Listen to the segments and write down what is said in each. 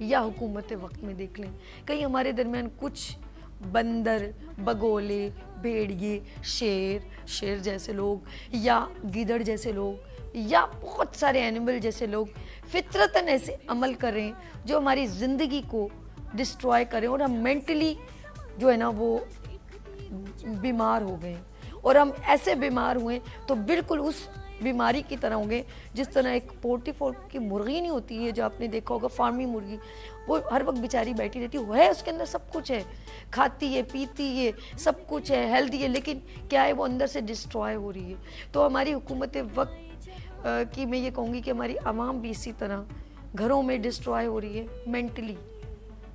یا حکومت وقت میں دیکھ لیں، کہیں ہمارے درمیان کچھ بندر، بگولے، بھیڑیے، شیر جیسے لوگ یا گیدڑ جیسے لوگ یا بہت سارے اینیمل جیسے لوگ فطرتاً ایسے عمل کر رہے ہیں جو ہماری زندگی کو ڈسٹروائے کریں، اور ہم مینٹلی جو ہے نا وہ بیمار ہو گئے، اور ہم ایسے بیمار ہوئے تو بالکل اس بیماری کی طرح ہوں گے جس طرح ایک پورٹی فورٹ کی مرغی نہیں ہوتی ہے جو آپ نے دیکھا ہوگا، فارمی مرغی، وہ ہر وقت بیچاری بیٹھی رہتی ہے، اس کے اندر سب کچھ ہے، کھاتی ہے، پیتی ہے، سب کچھ ہے، ہیلدی ہے، لیکن کیا ہے وہ اندر سے ڈسٹروائے ہو رہی ہے۔ تو ہماری حکومت وقت کی میں یہ کہوں گی کہ ہماری عوام بھی اسی طرح گھروں میں ڈسٹروائے ہو رہی ہے مینٹلی،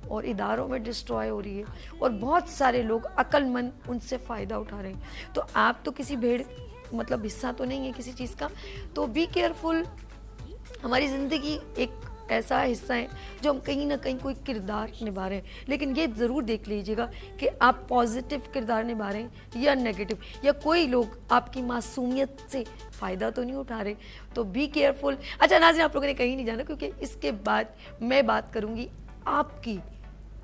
اور اداروں میں ڈسٹروائے ہو رہی ہے، اور بہت سارے لوگ عقل مند ان سے فائدہ اٹھا رہے ہیں۔ تو آپ تو کسی بھیڑ مطلب حصہ تو نہیں ہے کسی چیز کا، تو بی کیئرفل۔ ہماری زندگی ایک ایسا حصہ ہے جو ہم کہیں نہ کہیں کوئی کردار نبھا رہے ہیں، لیکن یہ ضرور دیکھ لیجیے گا کہ آپ پازیٹیو کردار نبھا رہے ہیں یا نیگیٹو، یا کوئی لوگ آپ کی معصومیت سے فائدہ تو نہیں اٹھا رہے، تو بی کیئرفل۔ اچھا ناظرین، آپ لوگوں نے کہیں نہیں جانا، کیونکہ اس کے بعد میں بات کروں گی آپ کی،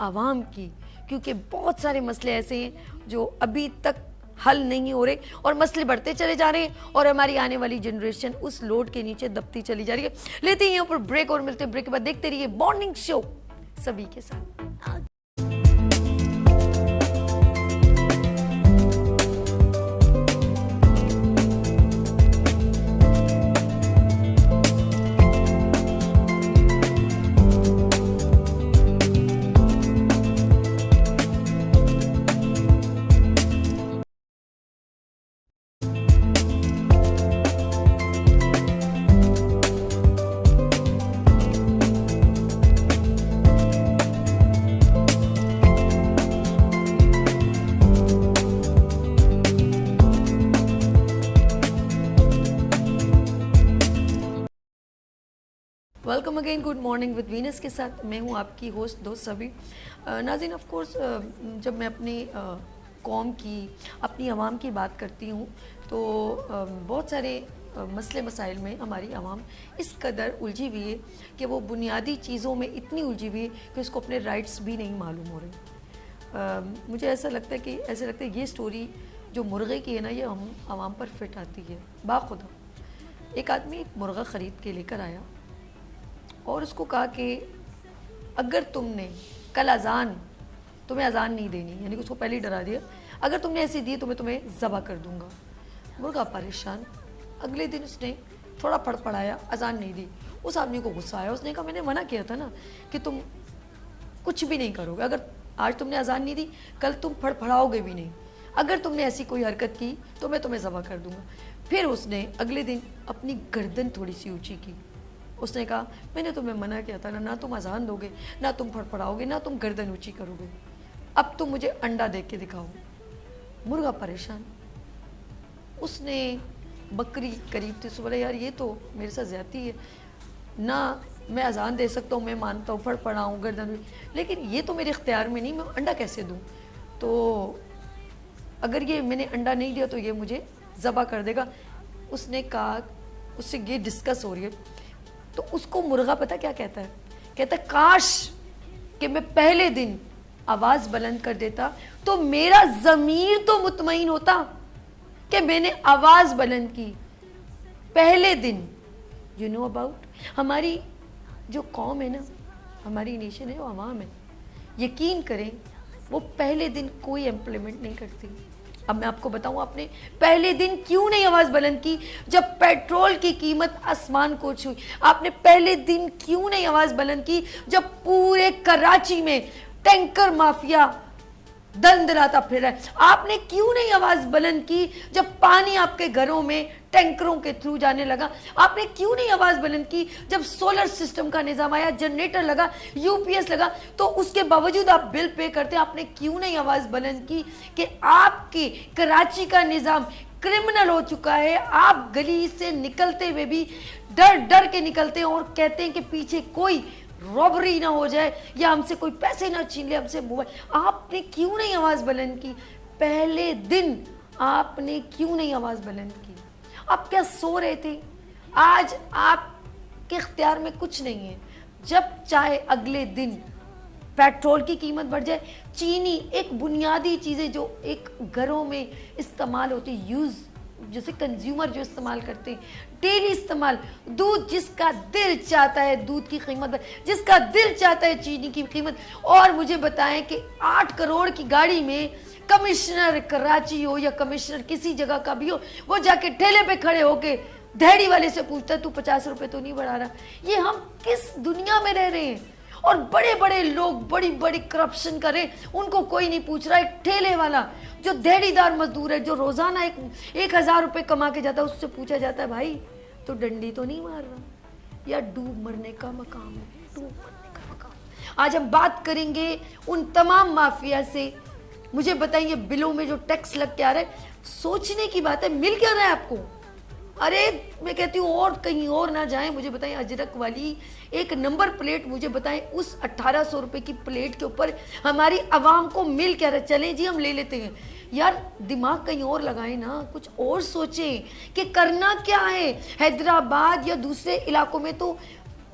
عوام کی، کیونکہ بہت سارے مسئلے ایسے ہیں جو ابھی تک حل نہیں ہو رہے، اور مسئلے بڑھتے چلے جا رہے ہیں، اور ہماری آنے والی جنریشن اس لوڈ کے نیچے دبتی چلی جا رہی ہے۔ لیتے ہیں اوپر بریک، اور ملتے ہیں بریک کے بعد، دیکھتے رہیے مارننگ شو سبھی کے ساتھ۔ Welcome again, good morning with وینس کے ساتھ میں ہوں آپ کی ہوسٹ دوست سبھی۔ ناظرین، آف کورس جب میں اپنی قوم کی، اپنی عوام کی بات کرتی ہوں تو بہت سارے مسئلے مسائل میں ہماری عوام اس قدر الجھی ہوئی ہے کہ وہ بنیادی چیزوں میں اتنی الجھی ہوئی ہے کہ اس کو اپنے رائٹس بھی نہیں معلوم ہو رہے۔ مجھے ایسا لگتا ہے یہ سٹوری جو مرغے کی ہے نا، یہ ہم عوام پر فٹ آتی ہے۔ باخدا ایک آدمی ایک مرغہ خرید کے لے کر آیا اور اس کو کہا کہ اگر تم نے کل تمہیں اذان نہیں دینی، یعنی کہ اس کو پہلے ہی ڈرا دیا، اگر تم نے ایسی دی تو میں تمہیں ذبح کر دوں گا۔ مرغا پریشان، اگلے دن اس نے تھوڑا پڑپڑایا، اذان نہیں دی، اس آدمی کو غصہ آیا، اس نے کہا میں نے منع کیا تھا نا کہ تم کچھ بھی نہیں کرو گے، اگر آج تم نے اذان نہیں دی کل تم پڑپڑاؤ گے بھی نہیں، اگر تم نے ایسی کوئی حرکت کی تو میں تمہیں ذبح کر دوں گا۔ پھر اس نے اگلے دن اپنی گردن تھوڑی سی اونچی کی، اس نے کہا میں نے تمہیں منع کیا تھا نا، نہ تم اذان دو گے، نہ تم پھڑپڑاؤ گے، نہ تم گردن اونچی کرو گے، اب تم مجھے انڈا دے کے دکھاؤ۔ مرغا پریشان، اس نے بکری قریب تھی، اس کو بولا یار یہ تو میرے ساتھ زیادتی ہے، نہ میں اذان دے سکتا ہوں، میں مانتا ہوں، پھڑپڑاؤں گردن، لیکن یہ تو میرے اختیار میں نہیں، میں انڈا کیسے دوں؟ تو اگر یہ میں نے انڈا نہیں دیا تو یہ مجھے ذبح کر دے گا۔ اس نے کہا، اس سے یہ ڈسکس ہو رہی ہے، تو اس کو مرغا پتہ کیا کہتا ہے کاش کہ میں پہلے دن آواز بلند کر دیتا تو میرا ضمیر تو مطمئن ہوتا کہ میں نے آواز بلند کی پہلے دن۔ یو نو اباؤٹ ہماری جو قوم ہے نا، ہماری نیشن ہے، وہ عوام ہے، یقین کریں وہ پہلے دن کوئی امپلیمنٹ نہیں کرتی۔ اب میں آپ کو بتاؤں آپ نے پہلے دن کیوں نہیں آواز بلند کی جب پیٹرول کی قیمت آسمان کو چھوئی؟ آپ نے پہلے دن کیوں نہیں آواز بلند کی جب پورے کراچی میں ٹینکر مافیا دندلاتا پھر رہا ہے؟ آپ نے کیوں نہیں آواز بلند کی جب پانی آپ کے گھروں میں ٹینکروں کے تھرو جانے لگا؟ آپ نے کیوں نہیں آواز بلند کی جب سولر سسٹم کا نظام آیا، جنریٹر لگا، یو پی ایس لگا، تو اس کے باوجود آپ بل پے کرتے؟ آپ نے کیوں نہیں آواز بلند کی کہ آپ کے کراچی کا نظام کرمنل ہو چکا ہے؟ آپ گلی سے نکلتے ہوئے بھی ڈر کے نکلتے ہیں اور کہتے ہیں کہ پیچھے کوئی رابری نہ ہو جائے یا ہم سے کوئی پیسے نہ چھین لے، ہم سے موبائل۔ آپ نے کیوں نہیں آواز بلند کی پہلے دن؟ آپ نے کیوں نہیں آواز بلند کی؟ آپ کیا سو رہے تھے؟ آج آپ کے اختیار میں کچھ نہیں ہے، جب چاہے اگلے دن پیٹرول کی قیمت بڑھ جائے, چینی ایک بنیادی چیزیں جو ایک گھروں میں استعمال ہوتی, یوز جیسے کنزیومر جو استعمال کرتے ہیں ڈیلی استعمال, دودھ جس کا دل چاہتا ہے دودھ کی قیمت, جس کا دل چاہتا ہے چینی کی قیمت. اور مجھے بتائیں کہ 8 کروڑ کی گاڑی میں کمشنر کراچی ہو یا کمشنر کسی جگہ کا بھی ہو, وہ جا کے ٹھیلے پہ کھڑے ہو کے دہڑی والے سے پوچھتا ہے تو 50 روپے تو نہیں بڑھا رہا. یہ ہم کس دنیا میں رہ رہے ہیں؟ اور بڑے بڑے لوگ بڑی بڑی کرپشن کریں, ان کو کوئی نہیں پوچھ رہا. ایک ٹھیلے والا جو دیہڑی دار مزدور ہے, جو روزانہ 1000 روپے کما کے جاتا ہے, اس سے پوچھا جاتا ہے بھائی تو ڈنڈی تو نہیں مار رہا, یا ڈوب مرنے کا مقام ہے, ڈوب مرنے کا مقام. آج ہم بات کریں گے ان تمام مافیا سے. مجھے بتائیں یہ بلوں میں جو ٹیکس لگ کے آ رہا ہے, سوچنے کی بات ہے, مل کیا رہا ہے آپ کو؟ ارے میں کہتی ہوں اور کہیں اور نہ جائیں. مجھے بتائیں اجرک والی ایک نمبر پلیٹ, مجھے بتائیں اس 1800 روپے کی پلیٹ کے اوپر ہماری عوام کو مل کیا رہا. چلیں جی ہم لے لیتے ہیں, یار دماغ کہیں اور لگائیں نا, کچھ اور سوچیں کہ کرنا کیا ہے. حیدرآباد یا دوسرے علاقوں میں تو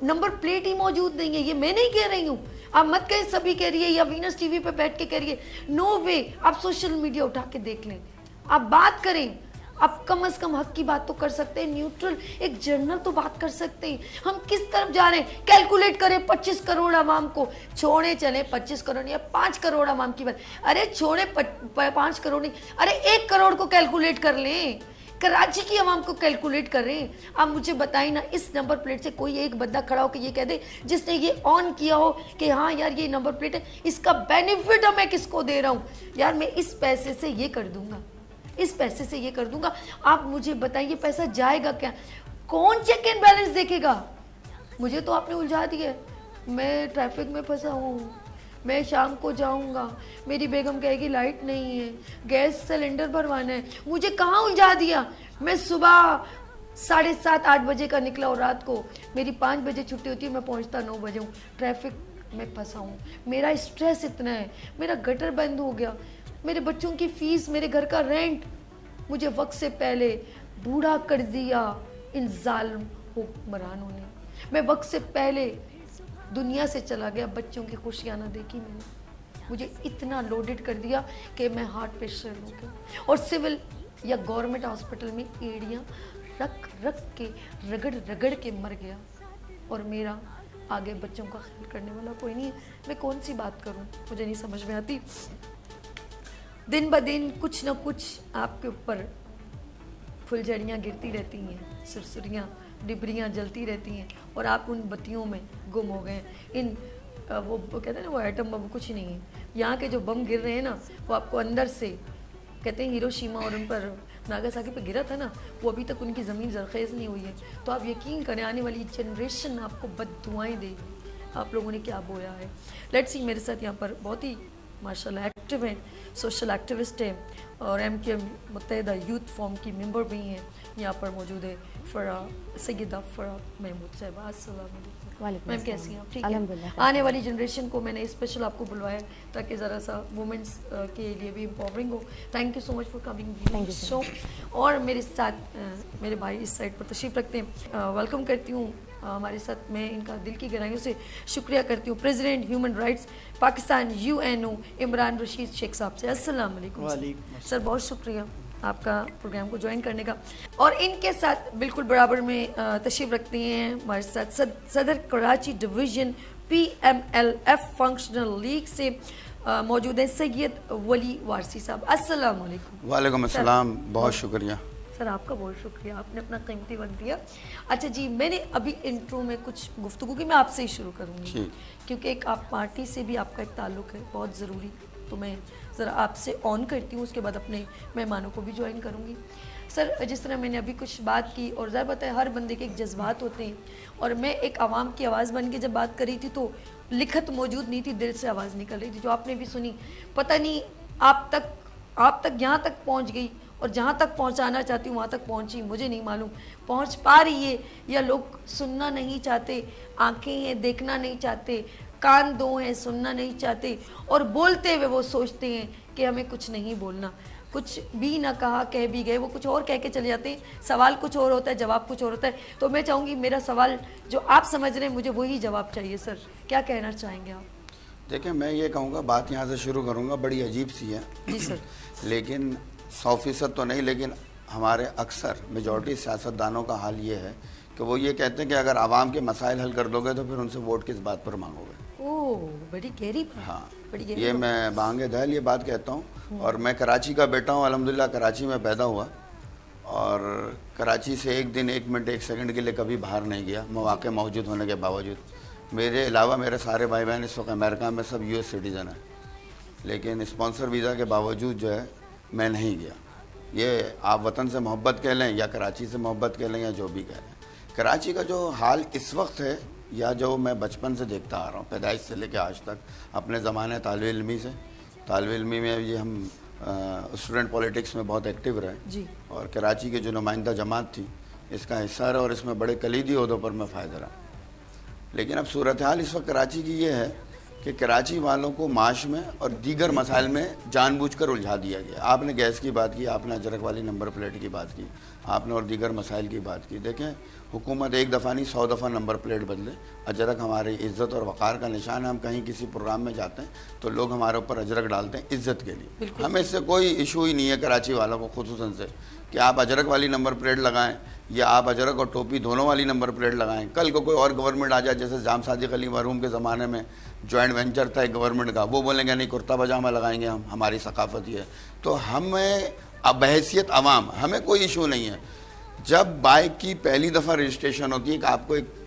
نمبر پلیٹ ہی موجود نہیں ہے. یہ میں نہیں کہہ رہی ہوں, آپ مت کہیں سبھی کہہ رہی ہے یا وینس ٹی وی پہ بیٹھ کے کہہ رہی ہے, نو وے. آپ سوشل میڈیا اٹھا کے دیکھ لیں, آپ بات کریں, آپ کم از کم حق کی بات تو کر سکتے ہیں, نیوٹرل ایک جرنل تو بات کر سکتے ہیں. ہم کس طرف جا رہے ہیں؟ کیلکولیٹ کریں 25 کروڑ عوام کو, چھوڑیں چلیں 25 کروڑ یا 5 کروڑ عوام کی بات, ارے چھوڑیں 5 کروڑ نہیں, ارے 1 کروڑ کو کیلکولیٹ کر لیں, کراچی کی عوام کو کیلکولیٹ کر رہے ہیں. آپ مجھے بتائیں نا, اس نمبر پلیٹ سے کوئی ایک بندہ کھڑا ہو کہ یہ کہہ دے, جس نے یہ آن کیا ہو کہ ہاں یار یہ نمبر پلیٹ ہے, اس کا بینیفٹ میں کس کو دے رہا ہوں, یار میں اس پیسے سے یہ کر دوں گا, اس پیسے سے یہ کر دوں گا. آپ مجھے بتائیں یہ پیسہ جائے گا کیا؟ کون چیک اینڈ بیلنس دیکھے گا؟ مجھے تو آپ نے الجھا دیا. میں ٹریفک میں پھنسا ہوں, میں شام کو جاؤں گا, میری بیگم کہے گی لائٹ نہیں ہے, گیس سلنڈر بھروانا ہے. مجھے کہاں الجھا دیا؟ میں صبح 7:30-8 بجے کا نکلا اور رات کو میری 5 بجے چھٹی ہوتی ہے, میں پہنچتا 9 بجے ہوں. ٹریفک میں پھنسا ہوں, میرا اسٹریس اتنا ہے, میرا گٹر بند ہو گیا, میرے بچوں کی فیس, میرے گھر کا رینٹ, مجھے وقت سے پہلے بوڑھا کر دیا ان ظالم حکمرانوں نے. میں وقت سے پہلے دنیا سے چلا گیا, بچوں کی خوشیاں نہ دیکھی میں نے. مجھے اتنا لوڈڈ کر دیا کہ میں ہارٹ پیشنٹ ہو گیا, اور سول یا گورنمنٹ ہاسپٹل میں ایڑیاں رکھ کے رگڑ کے مر گیا, اور میرا آگے بچوں کا خیال کرنے والا کوئی نہیں ہے. میں کون سی بات کروں, مجھے نہیں سمجھ میں آتی. دن بدن کچھ نہ کچھ آپ کے اوپر پھلجھڑیاں گرتی رہتی ہیں, سرسریاں ڈبریاں جلتی رہتی ہیں, اور آپ ان بتیوں میں گم ہو گئے. ان وہ کہتے ہیں نا وہ ایٹم بم کچھ نہیں ہے. یہاں کے جو بم گر رہے ہیں نا, وہ آپ کو اندر سے کہتے ہیں ہیروشیما اور ان پر ناگاساکی پہ گرا تھا نا, وہ ابھی تک ان کی زمین زرخیز نہیں ہوئی ہے. تو آپ یقین کریں آنے والی جنریشن آپ کو بد دعائیں دے گی. آپ لوگوں نے کیا بویا ہے. لیٹس سی, میرے ساتھ یہاں پر بہت ہی ماشاءاللہ ایکٹیو ہیں, سوشل ایکٹیوسٹ ہیں, اور ایم کے متحدہ یوتھ فورم کی ممبر بھی ہیں. یہاں پر موجود ہے سیدہ فرح محمود صاحبہ. السلام علیکم میم, کیسی ہیں آپ؟ ٹھیک ہے. آنے والی جنریشن کو میں نے اسپیشل آپ کو بلوایا تاکہ ذرا سا وومنس کے لیے بھی امپاورنگ ہو. Thank you so much for coming show. اور میرے ساتھ میرے بھائی اس سائڈ پر تشریف رکھتے ہیں, ویلکم کرتی ہوں ہمارے ساتھ. میں ان کا دل کی گہرائیوں سے شکریہ کرتی ہوں president human rights Pakistan UNO Imran Rashid شیخ صاحب سے. السلام علیکم سر, بہت شکریہ آپ کا پروگرام کو جوائن کرنے کا. اور ان کے ساتھ بالکل برابر میں تشریف رکھتے ہیں ہمارے ساتھ صدر Karachi division PMLF functional league سے موجود ہیں سید ولی وارسی صاحب. السلام علیکم. وعلیکم السلام, بہت شکریہ سر. آپ کا بہت شکریہ, آپ نے اپنا قیمتی وقت دیا. اچھا جی, میں نے ابھی انٹرو میں کچھ گفتگو کی, میں آپ سے ہی شروع کروں گی کیونکہ ایک آپ پارٹی سے بھی آپ کا ایک تعلق ہے بہت ضروری, تو میں ذرا آپ سے آن کرتی ہوں, اس کے بعد اپنے مہمانوں کو بھی جوائن کروں گی. سر جس طرح میں نے ابھی کچھ بات کی, اور ظاہر بات ہے ہر بندے کے ایک جذبات ہوتے ہیں, اور میں ایک عوام کی آواز بن کے جب بات کر رہی تھی تو لکھت موجود نہیں تھی, دل سے آواز نکل رہی تھی, جو آپ نے بھی سنی. پتہ نہیں آپ تک یہاں تک پہنچ گئی, اور جہاں تک پہنچانا چاہتی ہوں وہاں تک پہنچی, مجھے نہیں معلوم پہنچ پا رہی ہے یا لوگ سننا نہیں چاہتے, آنکھیں ہیں دیکھنا نہیں چاہتے, کان دو ہیں سننا نہیں چاہتے, اور بولتے ہوئے وہ سوچتے ہیں کہ ہمیں کچھ نہیں بولنا. کچھ بھی نہ کہا, کہہ بھی گئے, وہ کچھ اور کہہ کے چلے جاتے ہیں, سوال کچھ اور ہوتا ہے, جواب کچھ اور ہوتا ہے. تو میں چاہوں گی میرا سوال جو آپ سمجھ رہے ہیں مجھے وہی جواب چاہیے. سر کیا کہنا چاہیں گے آپ؟ دیکھیں میں یہ کہوں گا, بات یہاں سے شروع کروں گا, بڑی عجیب سی ہے جی سر. لیکن 100% تو نہیں, لیکن ہمارے اکثر میجورٹی سیاستدانوں کا حال یہ ہے کہ وہ یہ کہتے ہیں کہ اگر عوام کے مسائل حل کر دو گے تو پھر ان سے ووٹ کس بات پر مانگو گے. اوہ بڑی گہری بات. ہاں بڑی گہری یہ میں بانگ دہل یہ بات کہتا ہوں. اور میں کراچی کا بیٹا ہوں, الحمدللہ کراچی میں پیدا ہوا, اور کراچی سے ایک دن 1 منٹ 1 سیکنڈ کے لیے کبھی باہر نہیں گیا, مواقع موجود ہونے کے باوجود. میرے علاوہ میرے سارے بھائی بہن اس وقت امریکہ میں سب US سٹیزن ہیں, لیکن اسپانسر ویزا کے باوجود جو ہے میں نہیں گیا. یہ آپ وطن سے محبت کہہ لیں یا کراچی سے محبت کہہ لیں یا جو بھی کہہ لیں, کراچی کا جو حال اس وقت ہے یا جو میں بچپن سے دیکھتا آ رہا ہوں, پیدائش سے لے کے آج تک, اپنے زمانے طالب علمی سے, طالب علمی میں یہ ہم اسٹوڈنٹ پولیٹکس میں بہت ایکٹیو رہے جی. اور کراچی کی جو نمائندہ جماعت تھی اس کا حصہ رہا اور اس میں بڑے کلیدی عہدوں پر میں فائدہ رہا. لیکن اب صورتحال اس وقت کراچی کی یہ ہے کہ کراچی والوں کو معاش میں اور دیگر مسائل میں جان بوجھ کر الجھا دیا گیا. آپ نے گیس کی بات کی, آپ نے اجرک والی نمبر پلیٹ کی بات کی, آپ نے اور دیگر مسائل کی بات کی. دیکھیں حکومت ایک دفعہ نہیں 100 دفعہ نمبر پلیٹ بدلے. اجرک ہماری عزت اور وقار کا نشان ہے. ہم کہیں کسی پروگرام میں جاتے ہیں تو لوگ ہمارے اوپر اجرک ڈالتے ہیں عزت کے لیے. ہمیں اس سے کوئی ایشو ہی نہیں ہے کراچی والوں کو خصوصاً سے کہ آپ اجرک والی نمبر پلیٹ لگائیں یا آپ اجرک اور ٹوپی دونوں والی نمبر پلیٹ لگائیں. کل کو کوئی اور گورنمنٹ آ جائے, جیسے جام صادق علی مرحوم کے زمانے میں جوائنٹ وینچر تھا ایک گورنمنٹ کا, وہ بولیں گے نہیں کرتا پاجامہ لگائیں گے ہم, ہماری ثقافت یہ ہے. تو ہمیں بحیثیت عوام ہمیں کوئی ایشو نہیں ہے. جب بائک کی پہلی دفعہ رجسٹریشن ہوتی ہے کہ آپ کو ایک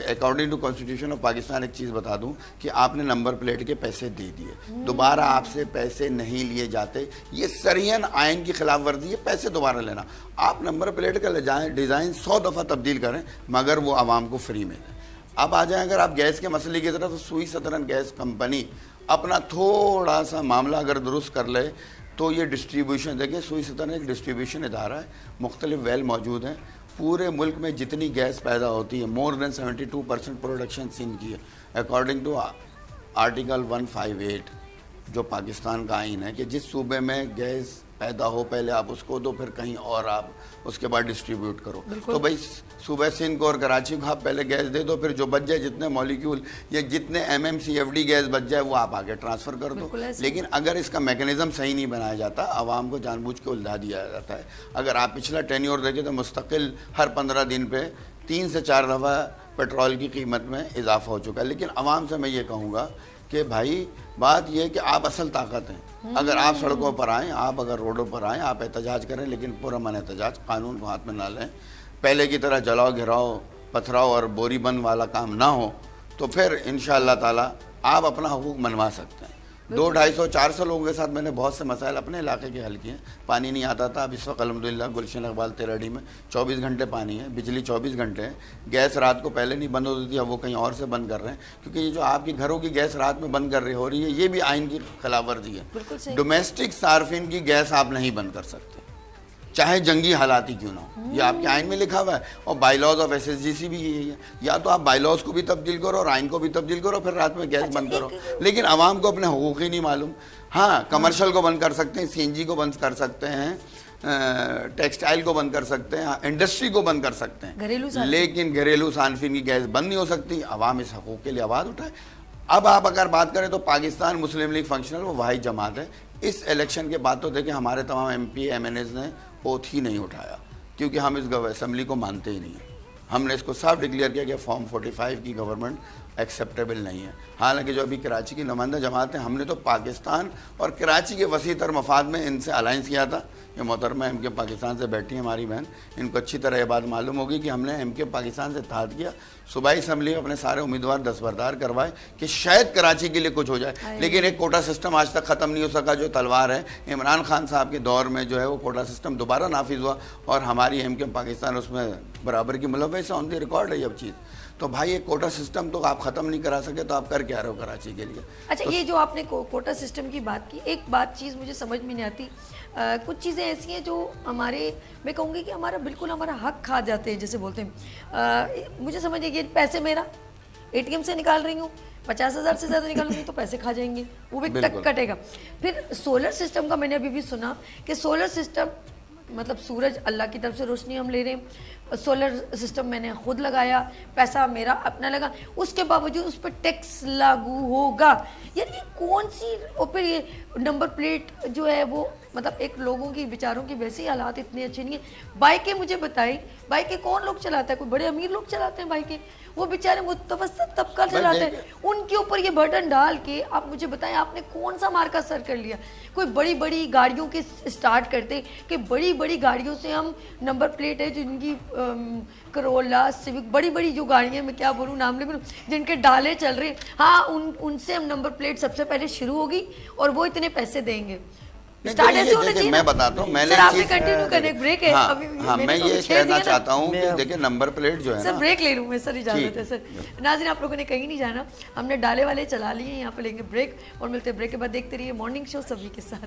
according to constitution of Pakistan ایک چیز بتا دوں کہ آپ نے نمبر پلیٹ کے پیسے دے دیے, دوبارہ آپ سے پیسے نہیں لیے جاتے. یہ سرین آئین کی خلاف ورزی ہے پیسے دوبارہ لینا. آپ نمبر پلیٹ کا ڈیزائن 100 دفعہ تبدیل کریں مگر وہ عوام کو فری میں دیں. اب آ جائیں اگر آپ گیس کے مسئلے کی طرف, تو سوئی سدرن گیس کمپنی اپنا تھوڑا سا معاملہ اگر درست کر لے تو یہ ڈسٹریبیوشن, دیکھیں سوئی سدرن ایک ڈسٹریبیوشن ادارہ ہے, مختلف ویل موجود ہیں. پورے ملک میں جتنی گیس پیدا ہوتی ہے مور دین 72% پروڈکشن سندھ کی ہے اکارڈنگ ٹو آرٹیکل 158 جو پاکستان کا آئین ہے کہ جس صوبے میں گیس پیدا ہو پہلے آپ اس کو دو, پھر کہیں اور آپ اس کے بعد ڈسٹریبیوٹ کرو. تو بھائی صوبہ سندھ کو اور کراچی کو آپ پہلے گیس دے دو, پھر جو بچ جائے جتنے مولیکیول یا جتنے MMCFD گیس بچ جائے وہ آپ آگے ٹرانسفر کر دو. لیکن اگر اس کا میکنزم صحیح نہیں بنایا جاتا, عوام کو جان بوجھ کے الجھا دیا جاتا ہے. اگر آپ پچھلا ٹینیور دیکھیں تو مستقل ہر 15 دن پہ 3 سے 4 دفعہ پیٹرول کی قیمت میں اضافہ ہو چکا ہے. لیکن عوام سے میں یہ کہوں گا کہ بھائی بات یہ ہے کہ آپ اصل طاقت ہیں. اگر آپ سڑکوں پر آئیں, آپ اگر روڈوں پر آئیں, آپ احتجاج کریں, لیکن پرامن احتجاج, قانون کو ہاتھ میں نہ لیں. پہلے کی طرح جلاؤ گھراؤ پتھراؤ اور بوری بند والا کام نہ ہو, تو پھر انشاءاللہ تعالی آپ اپنا حقوق منوا سکتے ہیں. 200, 250, 400 لوگوں کے ساتھ میں نے بہت سے مسائل اپنے علاقے کے حل کیے ہیں. پانی نہیں آتا تھا, اب اس وقت الحمدللہ گلشن اقبال تیراڈی میں 24 گھنٹے پانی ہے, بجلی 24 گھنٹے ہے. گیس رات کو پہلے نہیں بند ہوتی تھی, اب وہ کہیں اور سے بند کر رہے ہیں, کیونکہ یہ جو آپ کے گھروں کی گیس رات میں بند ہو رہی ہے یہ بھی آئین کی خلاف ورزی ہے. ڈومیسٹک صارفین کی گیس آپ نہیں بند کر سکتے چاہے جنگی حالات ہی کیوں نہ ہو, یہ آپ کے آئین میں لکھا ہوا ہے. اور بائی لاز آف SSGC بھی یہی ہے, یا تو آپ بائی لاز کو بھی تبدیل کرو اور آئین کو بھی تبدیل کرو, پھر رات میں گیس بند کرو. لیکن عوام کو اپنے حقوق ہی نہیں معلوم. ہاں کمرشل کو بند کر سکتے ہیں, CNG کو بند کر سکتے ہیں, ٹیکسٹائل کو بند کر سکتے ہیں, انڈسٹری کو بند کر سکتے ہیں, لیکن گھریلو صارفین کی گیس بند نہیں ہو سکتی. عوام اس حقوق کے لیے آواز اٹھائے. اب آپ اگر بات کریں تو پاکستان مسلم لیگ فنکشنل وہ واحد جماعت ہے. اس الیکشن کے بعد تو دیکھیں ہمارے تمام MP MNAs نے اوتھ ہی نہیں اٹھایا, کیونکہ ہم اس اسمبلی کو مانتے ہی نہیں ہیں. ہم نے اس کو صاف ڈکلیئر کیا کہ فارم 45 کی گورنمنٹ ایکسیپٹیبل نہیں ہے. حالانکہ جو ابھی کراچی کی نمائندہ جماعت ہے, ہم نے تو پاکستان اور کراچی کے وسیع تر مفاد میں ان سے الائنس کیا تھا. یہ محترمہ MK پاکستان سے بیٹھی ہیں ہماری بہن, ان کو اچھی طرح یہ بات معلوم ہوگی کہ ہم نے MK پاکستان سے اتحاد کیا, صوبائی اسمبلی میں اپنے سارے امیدوار دستبردار کروائے کہ شاید کراچی کے لیے کچھ ہو جائے. لیکن ایک کوٹا سسٹم آج تک ختم نہیں ہو سکا جو تلوار ہے. عمران خان صاحب کے دور میں جو ہے وہ کوٹا سسٹم دوبارہ نافذ ہوا اور ہماری MK پاکستان اس میں برابر کی ملوث ہے, آن دی ریکارڈ ہے یہ چیز. تو بھائی یہ کوٹا سسٹم تو آپ ختم نہیں کرا سکے, تو آپ کر کیا رہے ہو کراچی کے لیے. اچھا یہ جو آپ نے کوٹا سسٹم کی بات کی, ایک بات چیز مجھے سمجھ میں نہیں آتی. کچھ چیزیں ایسی ہیں جو ہمارے, میں کہوں گی کہ ہمارا بالکل ہمارا حق کھا جاتے ہیں, جیسے بولتے ہیں. مجھے سمجھے یہ پیسے میرا ATM سے نکال رہی ہوں, 50,000 سے زیادہ نکالوں گی تو پیسے کھا جائیں گے, وہ بھی تک کٹے گا. پھر سولر سسٹم کا میں نے ابھی بھی سنا کہ سولر سسٹم مطلب سورج اللہ کی طرف سے روشنی ہم لے رہے ہیں, سولر سسٹم میں نے خود لگایا, پیسہ میرا اپنا لگا, اس کے باوجود اس پہ ٹیکس لاگو ہوگا. یعنی کون سی, اور پھر یہ نمبر پلیٹ جو ہے وہ مطلب ایک لوگوں کی بیچاروں کی ویسے حالات اتنے اچھے نہیں ہیں. بائکیں مجھے بتائیں, بائکیں کون لوگ چلاتا ہے؟ کوئی بڑے امیر لوگ چلاتے ہیں بائکیں, وہ بیچارے متوسط طبقہ چلاتے ہیں. ان کے اوپر یہ برڈن ڈال کے آپ مجھے بتائیں آپ نے کون سا مارکا سر کر لیا؟ کوئی بڑی بڑی گاڑیوں کے اسٹارٹ کرتے کہ بڑی بڑی گاڑیوں سے ہم نمبر پلیٹ ہے جن کی کرولا سیوک بڑی بڑی جو گاڑیاں میں کیا بولوں نام لے بولوں جن کے ڈالے چل رہے ہیں, ہاں ان سے ہم نمبر پلیٹ سب سے پہلے شروع ہوگی اور وہ اتنے پیسے دیں گے. میں بتاتا ہوں, میں یہ کہنا چاہتا ہوں کہ دیکھیں نمبر پلیٹ جو ہے سر بریک لے لوں میں, سر اجازت ہے سر. ناظرین آپ لوگوں نے کہیں نہیں جانا, ہم نے ڈالے والے چلا لیے ہیں, یہاں پہ لیں گے بریک اور ملتے ہیں بریک کے بعد. دیکھتے رہیے مارننگ شو سبھی کے ساتھ.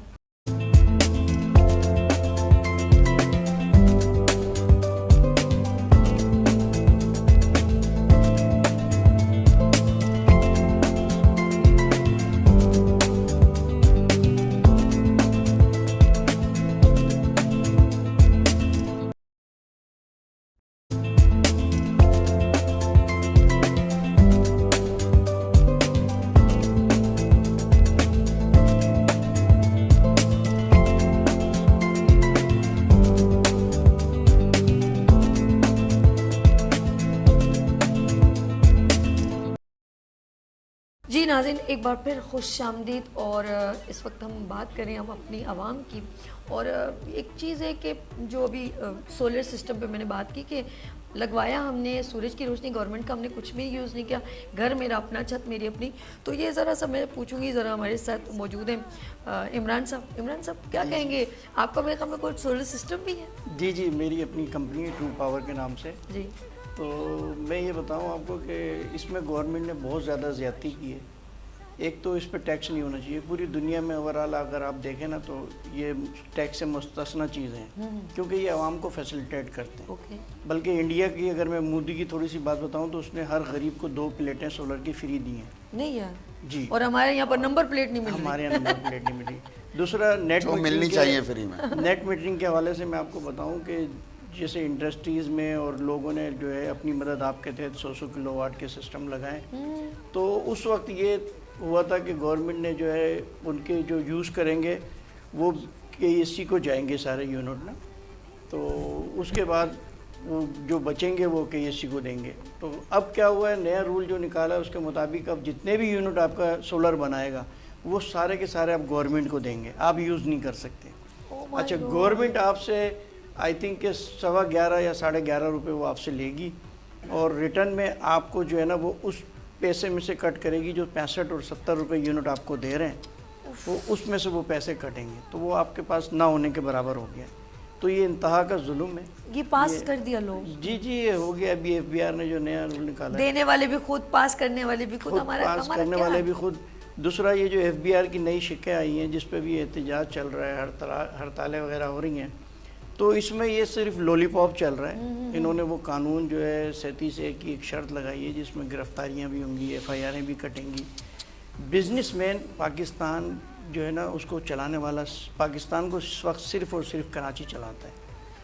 جی ناظرین ایک بار پھر خوش آمدید. اور اس وقت ہم بات کریں ہم اپنی عوام کی, اور ایک چیز ہے کہ جو ابھی سولر سسٹم پہ میں نے بات کی کہ لگوایا ہم نے سورج کی روشنی, گورنمنٹ کا ہم نے کچھ بھی یوز نہیں کیا, گھر میرا اپنا, چھت میری اپنی. تو یہ ذرا سا میں پوچھوں گی, ذرا ہمارے ساتھ موجود ہیں عمران صاحب. عمران صاحب کیا کہیں گے, آپ کا میرے خیال میں کوئی سولر سسٹم بھی ہے؟ جی جی, میری اپنی کمپنی ہے ٹرو پاور کے نام سے. جی, تو میں یہ بتاؤں آپ کو کہ اس میں گورنمنٹ نے بہت زیادہ زیادتی کی ہے. ایک تو اس پہ ٹیکس نہیں ہونا چاہیے. پوری دنیا میں اوورال اگر آپ دیکھیں نا تو یہ ٹیکس سے مستثنی چیز ہیں, کیونکہ یہ عوام کو فیسیلیٹیٹ کرتے ہیں. بلکہ انڈیا کی اگر میں مودی کی تھوڑی سی بات بتاؤں تو اس نے ہر غریب کو 2 پلیٹیں سولر کی فری دی ہیں. نہیں یار جی, اور ہمارے یہاں پر نمبر پلیٹ نہیں ملی. ہمارے یہاں نمبر پلیٹ نہیں ملی. دوسرا نیٹ ملنی چاہیے فری میں. نیٹ میٹرنگ کے حوالے سے میں آپ کو بتاؤں کہ جیسے انڈسٹریز میں اور لوگوں نے جو ہے اپنی مدد آپ کے تحت 100 کلو واٹ کے سسٹم لگائیں, تو اس وقت یہ ہوا تھا کہ گورنمنٹ نے جو ہے ان کے جو یوز کریں گے وہ KEC کو جائیں گے سارے یونٹ نا, تو اس کے بعد وہ جو بچیں گے وہ KEC کو دیں گے. تو اب کیا ہوا ہے, نیا رول جو نکالا ہے اس کے مطابق اب جتنے بھی یونٹ آپ کا سولر بنائے گا وہ سارے کے سارے آپ گورنمنٹ کو دیں گے, آپ یوز نہیں کر سکتے. اچھا, گورنمنٹ آپ سے آئی تھنک کہ 11.25 یا 11.5 روپے وہ آپ سے لے گی, اور ریٹرن میں آپ کو جو ہے نا وہ اس پیسے میں سے کٹ کرے گی جو 65 اور 70 روپے یونٹ آپ کو دے رہے ہیں, وہ اس میں سے وہ پیسے کٹیں گے, تو وہ آپ کے پاس نہ ہونے کے برابر ہو گیا. تو یہ انتہا کا ظلم ہے. یہ پاس کر دیا لوگ. جی جی, یہ ہو گیا. ابھی FBR نے جو نیا رول نکالا, دینے والے بھی خود, پاس کرنے والے بھی خود, پاس کرنے والے بھی خود. دوسرا یہ جو FBR کی نئی شکیں آئی ہیں جس پہ بھی احتجاج چل رہا ہے, ہڑتالیں وغیرہ ہو رہی ہیں, تو اس میں یہ صرف لولی پاپ چل رہا ہے. انہوں نے وہ قانون جو ہے 37A کی ایک شرط لگائی ہے جس میں گرفتاریاں بھی ہوں گی, FIRیں بھی کٹیں گی. بزنس مین پاکستان جو ہے نا اس کو چلانے والا, پاکستان کو اس وقت صرف اور صرف کراچی چلاتا ہے.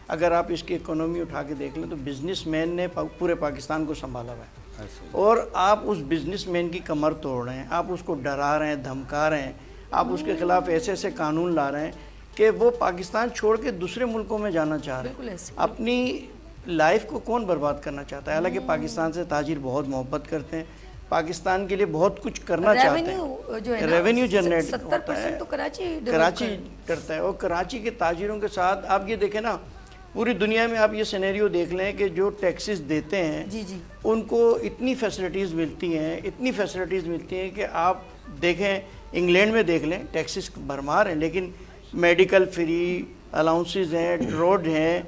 اگر آپ اس کی اکانومی اٹھا کے دیکھ لیں تو بزنس مین نے پورے پاکستان کو سنبھالا ہوا ہے, اور آپ اس بزنس مین کی کمر توڑ رہے ہیں, آپ اس کو ڈرا رہے ہیں, دھمکا رہے ہیں, آپ اس کے خلاف ایسے ایسے قانون لا رہے ہیں کہ وہ پاکستان چھوڑ کے دوسرے ملکوں میں جانا چاہ رہے ہیں. اپنی لائف کو کون برباد کرنا چاہتا ہے؟ حالانکہ پاکستان سے تاجر بہت محبت کرتے ہیں, پاکستان کے لیے بہت کچھ کرنا چاہتے ہیں. ریونیو جنریٹ ہوتا ہے, کراچی کرتا ہے. اور کراچی کے تاجروں کے ساتھ آپ یہ دیکھیں نا, پوری دنیا میں آپ یہ سینیریو دیکھ لیں کہ جو ٹیکسز دیتے ہیں ان کو اتنی فیسلٹیز ملتی ہیں کہ آپ دیکھیں انگلینڈ میں دیکھ لیں ٹیکسز بھرمار ہیں, لیکن میڈیکل فری, الاؤنسز ہیں, روڈ ہیں,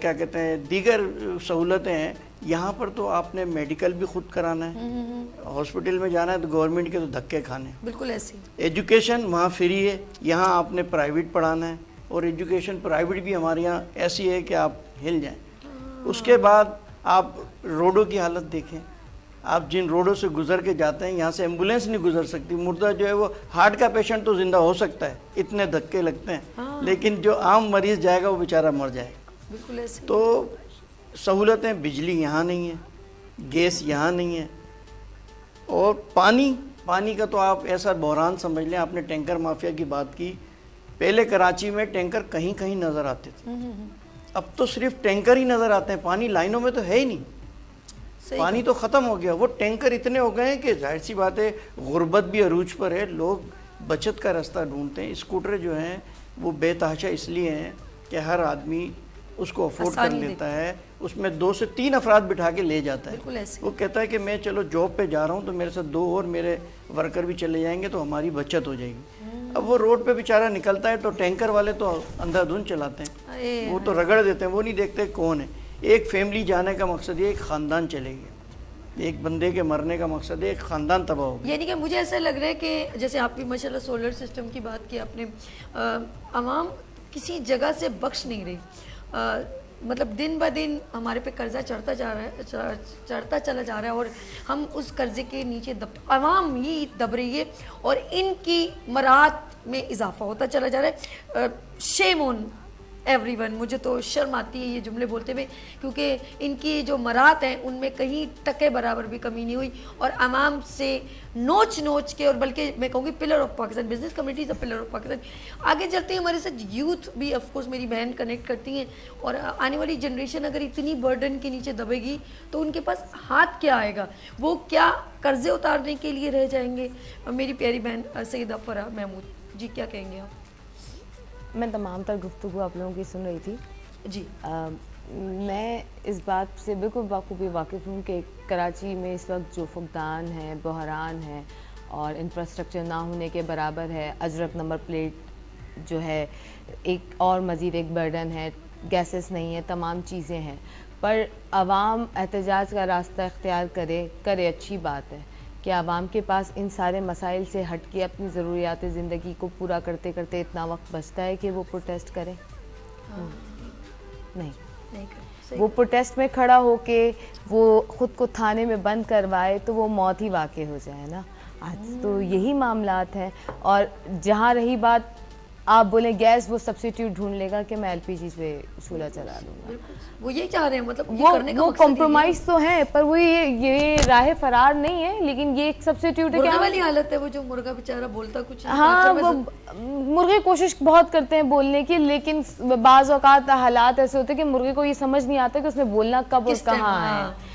کیا کہتے ہیں دیگر سہولتیں ہیں. یہاں پر تو آپ نے میڈیکل بھی خود کرانا ہے, ہاسپٹل میں جانا ہے تو گورنمنٹ کے تو دھکے کھانے. بالکل ایسے. ایجوکیشن وہاں فری ہے, یہاں آپ نے پرائیویٹ پڑھانا ہے, اور ایجوکیشن پرائیویٹ بھی ہمارے یہاں ایسی ہے کہ آپ ہل جائیں. اس کے بعد آپ روڈوں کی حالت دیکھیں, آپ جن روڈوں سے گزر کے جاتے ہیں یہاں سے ایمبولینس نہیں گزر سکتی. مردہ جو ہے وہ ہارٹ کا پیشنٹ تو زندہ ہو سکتا ہے, اتنے دھکے لگتے ہیں, لیکن جو عام مریض جائے گا وہ بیچارہ مر جائے گا. بالکل ایسے. تو سہولتیں, بجلی یہاں نہیں ہے, گیس یہاں نہیں ہے, اور پانی کا تو آپ ایسا بحران سمجھ لیں. آپ نے ٹینکر مافیا کی بات کی, پہلے کراچی میں ٹینکر کہیں کہیں نظر آتے تھے, اب تو صرف ٹینکر ہی نظر آتے ہیں, پانی لائنوں میں تو ہے ہی نہیں. پانی تو ختم ہو گیا. وہ ٹینکر اتنے ہو گئے ہیں کہ ظاہر سی بات ہے غربت بھی عروج پر ہے, لوگ بچت کا راستہ ڈھونڈتے ہیں. اسکوٹر جو ہیں وہ بے تحاشا اس لیے ہیں کہ ہر آدمی اس کو افورڈ کر لیتا ہے, اس میں 2 سے 3 افراد بٹھا کے لے جاتا ہے. وہ کہتا ہے کہ میں چلو جاب پہ جا رہا ہوں تو میرے ساتھ 2 اور میرے ورکر بھی چلے جائیں گے تو ہماری بچت ہو جائے گی. اب وہ روڈ پہ بیچارہ نکلتا ہے تو ٹینکر والے تو اندھا دھند چلاتے ہیں, وہ تو رگڑ دیتے ہیں, وہ نہیں دیکھتے کون ہے. ایک فیملی جانے کا مقصد یہ ایک خاندان چلے گیا, ایک بندے کے مرنے کا مقصد ہے ایک خاندان تباہ ہو گیا. یعنی کہ مجھے ایسا لگ رہا ہے کہ جیسے آپ بھی ماشاءاللہ سولر سسٹم کی بات کی آپ نے, عوام کسی جگہ سے بخش نہیں رہی. مطلب دن بہ دن ہمارے پہ قرضہ چڑھتا چلا جا رہا ہے اور ہم اس قرضے کے نیچے عوام ہی دب رہی ہے اور ان کی مراحت میں اضافہ ہوتا چلا جا رہا ہے. شیم آن ایوری ون. مجھے تو شرم آتی ہے یہ جملے بولتے ہوئے, کیونکہ ان کی جو مراحت ہیں ان میں کہیں ٹکے برابر بھی کمی نہیں ہوئی اور عوام سے نوچ کے, اور بلکہ میں کہوں گی pillar of Pakistan, business committee is a pillar of Pakistan. آگے چلتے ہیں ہمارے ساتھ یوتھ بھی آف کورس میری بہن کنیکٹ کرتی ہیں, اور آنے والی جنریشن اگر اتنی برڈن کے نیچے دبے گی تو ان کے پاس ہاتھ کیا آئے گا, وہ کیا قرضے اتارنے کے لیے رہ جائیں گے. میری پیاری بہن سیدہ فرح محمود جی, کیا کہیں گے آپ؟ میں تمام تر گفتگو آپ لوگوں کی سن رہی تھی جی. میں اس بات سے بالکل بخوبی واقف ہوں کہ کراچی میں اس وقت جو فقدان ہے, بحران ہے اور انفراسٹرکچر نہ ہونے کے برابر ہے, اجرک نمبر پلیٹ جو ہے ایک اور مزید ایک برڈن ہے, گیسز نہیں ہے, تمام چیزیں ہیں, پر عوام احتجاج کا راستہ اختیار کرے اچھی بات ہے کہ عوام کے پاس ان سارے مسائل سے ہٹ کے اپنی ضروریات زندگی کو پورا کرتے کرتے اتنا وقت بچتا ہے کہ وہ پروٹیسٹ کریں. نہیں, وہ پروٹیسٹ میں کھڑا ہو کے وہ خود کو تھانے میں بند کروائے تو وہ موت ہی واقع ہو جائے نا. آج تو یہی معاملات ہیں. اور جہاں رہی بات آپ بولیں گیس, وہ سبسٹیوٹ ڈھونڈ لے گا کہ میں LPG پہ چولہا چلا دوں گا. وہ یہی چاہ رہے ہیں, مطلب وہ کمپرومائز تو ہے, پر وہ یہ راہ فرار نہیں ہے, لیکن یہ ایک سبسٹیوٹ ہے. کیا والی حالت ہے وہ جو مرغا بیچارہ بولتا کچھ. ہاں, وہ مرغے کوشش بہت کرتے ہیں بولنے کی, لیکن بعض اوقات حالات ایسے ہوتے ہیں کہ مرغے کو یہ سمجھ نہیں آتا کہ اس نے بولنا کب اور کہاں ہے.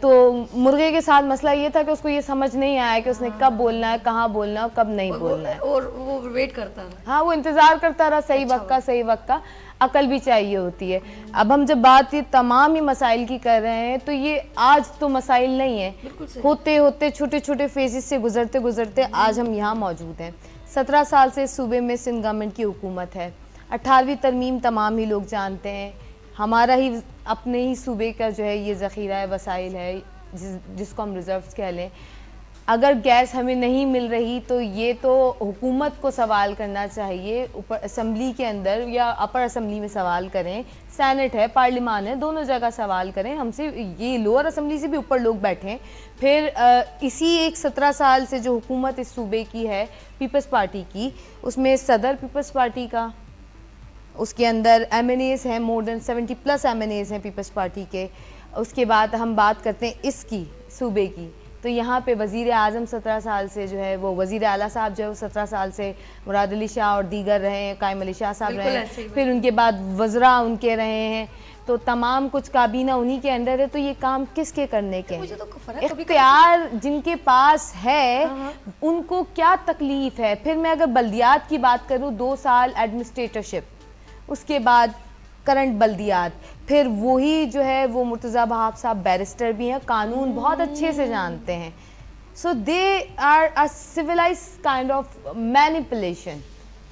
تو مرغے کے ساتھ مسئلہ یہ تھا کہ اس کو یہ سمجھ نہیں آیا کہ اس نے کب بولنا ہے, کہاں بولنا ہے, کب نہیں بولنا ہے, اور وہ ویٹ کرتا رہا. ہاں, وہ انتظار کرتا رہا صحیح وقت کا. عقل بھی چاہیے ہوتی ہے. اب ہم جب بات یہ تمام ہی مسائل کی کر رہے ہیں تو یہ آج تو مسائل نہیں ہیں, ہوتے ہوتے چھوٹے چھوٹے فیزز سے گزرتے آج ہم یہاں موجود ہیں. 17 سال سے صوبے میں سندھ گورنمنٹ کی حکومت ہے. 18ویں ترمیم تمام ہی لوگ جانتے ہیں. ہمارا ہی اپنے ہی صوبے کا جو ہے یہ ذخیرہ وسائل ہے جس کو ہم ریزروز کہہ لیں. اگر گیس ہمیں نہیں مل رہی تو یہ تو حکومت کو سوال کرنا چاہیے, اوپر اسمبلی کے اندر یا اپر اسمبلی میں سوال کریں, سینٹ ہے, پارلیمان ہے, دونوں جگہ سوال کریں. ہم سے یہ لوور اسمبلی سے بھی اوپر لوگ بیٹھیں. پھر اسی ایک 17 سال سے جو حکومت اس صوبے کی ہے پیپلز پارٹی کی, اس میں صدر پیپلز پارٹی کا, اس کے اندر MNAs ہیں, مور دین 70+ MNAs ہیں پیپلز پارٹی کے. اس کے بعد ہم بات کرتے ہیں اس کی صوبے کی, تو یہاں پہ وزیر اعظم 17 سال سے جو ہے وہ وزیر اعلیٰ صاحب جو ہے وہ 17 سال سے مراد علی شاہ اور دیگر رہے ہیں, قائم علی شاہ صاحب رہے ہیں, پھر ان کے بعد وزراء ان کے رہے ہیں, تو تمام کچھ کابینہ انہی کے انڈر ہے. تو یہ کام کس کے کرنے کے ہیں؟ اختیار جن کے پاس ہے ان کو کیا تکلیف ہے. پھر میں اگر بلدیات کی بات کروں, 2 سال ایڈمنسٹریٹرشپ, اس کے بعد کرنٹ بلدیات, پھر وہی جو ہے وہ مرتضیٰ بہاؤ صاحب بیرسٹر بھی ہیں, قانون بہت اچھے سے جانتے ہیں. So they are a civilized kind of manipulation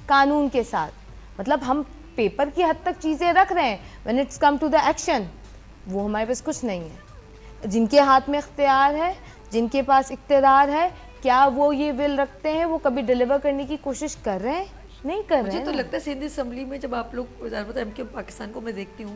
قانون کے ساتھ. مطلب ہم پیپر کی حد تک چیزیں رکھ رہے ہیں, when it's come to the action وہ ہمارے پاس کچھ نہیں ہے. جن کے ہاتھ میں اختیار ہے, جن کے پاس اقتدار ہے, کیا وہ یہ ول رکھتے ہیں, وہ کبھی ڈیلیور کرنے کی کوشش کر رہے ہیں؟ نہیں کر رہے ہیں. مجھے تو لگتا ہے سندھ اسمبلی میں جب آپ لوگ ایم کے پاکستان کو میں دیکھتی ہوں,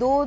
2